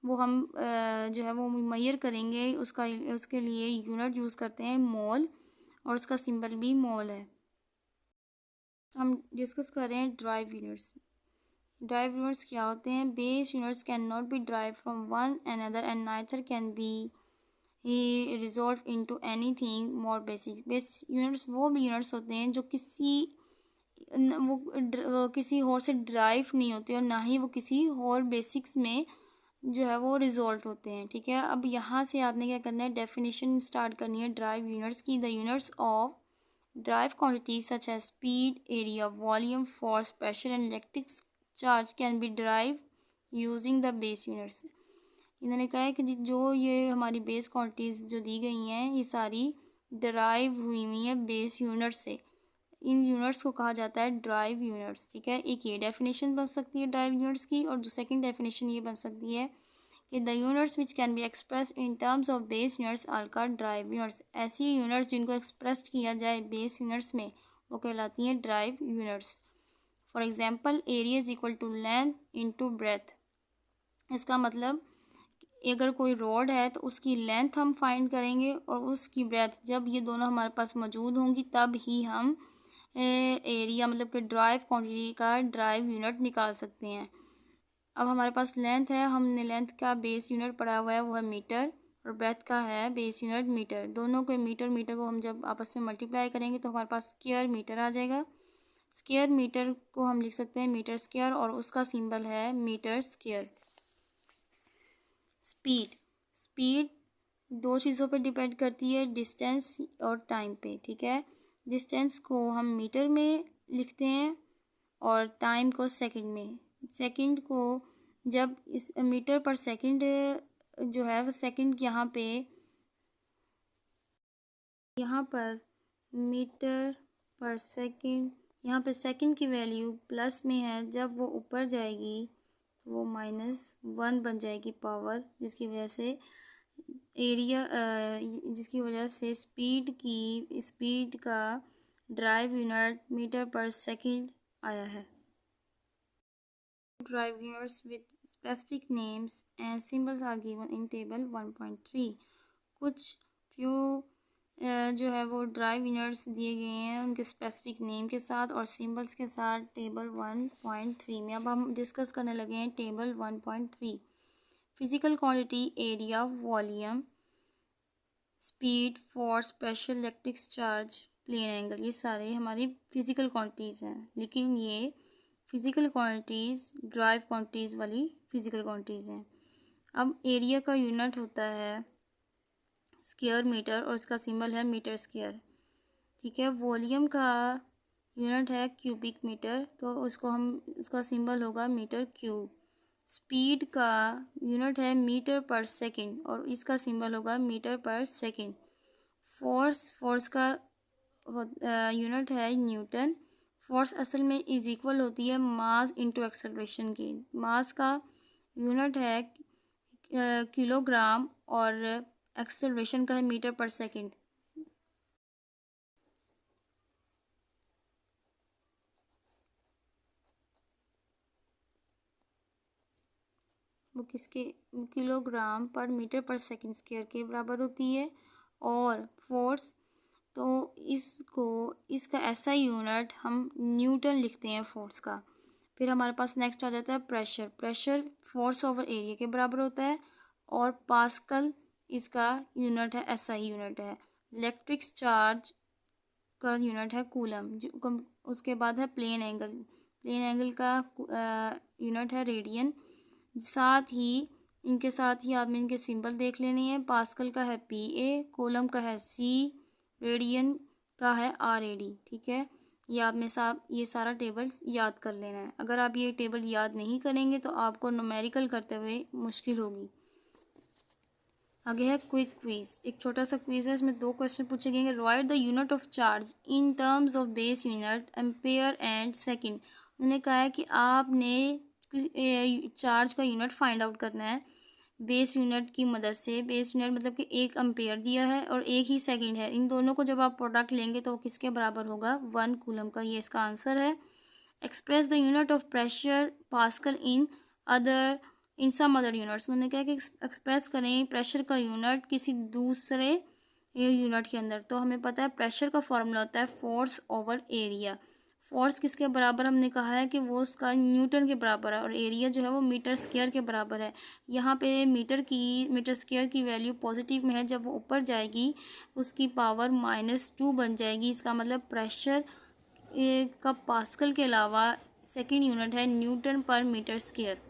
वो हम जो है वो मेजर करेंगे, उसके लिए यूनिट यूज़ करते हैं मोल, और उसका सिंबल भी मोल है। तो हम डिस्कस कर रहे हैं ड्राइव यूनिट्स। ड्राइव यूनिट्स क्या होते हैं? Base units can not be drive from one another and neither can be resolve into anything more basic. Base units वो भी यूनिट्स होते हैं जो वो किसी और से ड्राइव नहीं होते और ना ही वो किसी और बेसिक्स में जो है वो रिजॉल्ट होते हैं। ठीक है, अब यहाँ से आपने क्या करना है, डेफिनेशन स्टार्ट करनी है ड्राइव यूनिट्स की। The units of derived quantities such as speed, area, volume, force, pressure and electric charge can be derived using the base units. इन्होंने कहा है कि जो ये हमारी बेस क्वांटिटीज़ जो दी गई हैं ये सारी ड्राइव हुई हुई हैं बेस यूनिट से। इन यूनिट्स को कहा जाता है ड्राइव यूनिट्स। ठीक है, एक ये डेफिनेशन बन सकती है ड्राइव यूनिट्स की, और सेकंड डेफिनेशन ये बन सकती है कि the units which can be expressed in terms of base units are called derived units. ऐसी यूनिट्स जिनको एक्सप्रेस किया जाए बेस यूनिट्स में वो कहलाती हैं derived units. For example, area is equal to length into breadth. इसका मतलब अगर कोई रोड है तो उसकी लेंथ हम फाइंड करेंगे और उसकी ब्रेथ, जब ये दोनों हमारे पास मौजूद होंगी तब ही हम एरिया मतलब कि ड्राइव क्वांटिटी का ड्राइव यूनिट निकाल सकते हैं। अब हमारे पास लेंथ है, हमने लेंथ का बेस यूनिट पढ़ा हुआ है वो है मीटर, और ब्रेथ का है बेस यूनिट मीटर। दोनों के मीटर को हम जब आपस में मल्टीप्लाई करेंगे तो हमारे पास स्क्वायर मीटर आ जाएगा। स्क्वायर मीटर को हम लिख सकते हैं मीटर स्क्वायर, और उसका सिंबल है मीटर स्क्वायर। स्पीड दो चीज़ों पे डिपेंड करती है, डिस्टेंस और टाइम पे। ठीक है, डिस्टेंस को हम मीटर में लिखते हैं और टाइम को सेकंड में। सेकंड को जब इस मीटर पर सेकंड जो है वो सेकंड यहाँ पर मीटर पर सेकंड, यहाँ पे सेकंड की वैल्यू प्लस में है, जब वो ऊपर जाएगी तो वो -1 बन जाएगी पावर, जिसकी वजह से एरिया जिसकी वजह से स्पीड का ड्राइव यूनिट मीटर पर सेकंड आया है। Derived units with specific names and symbols are given in table 1.3। कुछ फ्यू जो है वो ड्राइव यूनिट्स दिए गए हैं उनके स्पेसिफिक नेम के साथ और सिंबल्स के साथ टेबल 1.3 में। अब हम डिस्कस करने लगे हैं table 1.3। Physical quantity, area, volume, speed, force, pressure, electric charge, plane angle, ये सारे हमारी फिजिकल क्वांटिटीज़ हैं। लेकिन ये फिजिकल क्वांटिटीज़ ड्राइव क्वांटिटीज़ वाली फिजिकल क्वांटिटीज़ हैं। अब एरिया का यूनिट होता है स्क्वायर मीटर और इसका सिंबल है मीटर स्क्वायर। ठीक है, वॉल्यूम का यूनिट है क्यूबिक मीटर, तो उसका सिंबल होगा मीटर क्यूब। स्पीड का यूनिट है मीटर पर सेकंड और इसका सिंबल होगा मीटर पर सेकंड। फोर्स का यूनिट है न्यूटन। फोर्स असल में इज इक्वल होती है मास इंटू एक्सेलरेशन की। मास का यूनिट है किलोग्राम और एक्सेलरेशन का है मीटर पर सेकंड। वो किलोग्राम पर मीटर पर सेकंड स्क्वायर के बराबर होती है। और फोर्स तो इसका ऐसा यूनिट हम न्यूटन लिखते हैं फोर्स का। फिर हमारे पास नेक्स्ट आ जाता है प्रेशर फोर्स ओवर एरिया के बराबर होता है और पास्कल इसका यूनिट है, ऐसा ही यूनिट है। इलेक्ट्रिक चार्ज का यूनिट है कूलम। उसके बाद है प्लेन एंगल का यूनिट है रेडियन। इनके साथ ही आपने इनके सिंबल देख लेने हैं। पास्कल का है PA, कूलम का है C, रेडियन का है RAD। ठीक है, ये सारा टेबल याद कर लेना है। अगर आप ये टेबल याद नहीं करेंगे तो आपको न्यूमेरिकल करते हुए मुश्किल होगी। आगे है क्विक क्विज। एक छोटा सा क्विज है, इसमें 2 क्वेश्चन पूछे गए। Right the unit of charge in terms of base unit, ampere and second. उन्होंने कहा है कि आपने चार्ज का यूनिट फाइंड आउट करना है बेस यूनिट की मदद से। बेस यूनिट मतलब कि 1 एम्पेयर दिया है और 1 ही सेकंड है। इन दोनों को जब आप प्रोडक्ट लेंगे तो किसके बराबर होगा? 1 कूलम का। ये इसका आंसर है। Express the unit of pressure pascal in other in some other units. उन्होंने कहा कि एक्सप्रेस करें प्रेशर का यूनिट किसी दूसरे यूनिट के अंदर। तो हमें पता है प्रेशर का फॉर्मूला होता है फोर्स ओवर एरिया। फोर्स किसके बराबर हमने कहा है कि वो उसका न्यूटन के बराबर है, और एरिया जो है वो मीटर स्क्वायर के बराबर है। यहाँ पे मीटर स्क्वायर की वैल्यू पॉजिटिव में है, जब वो ऊपर जाएगी उसकी पावर -2 बन जाएगी। इसका मतलब प्रेशर का पास्कल के अलावा सेकंड यूनिट है न्यूटन पर मीटर स्क्वायर।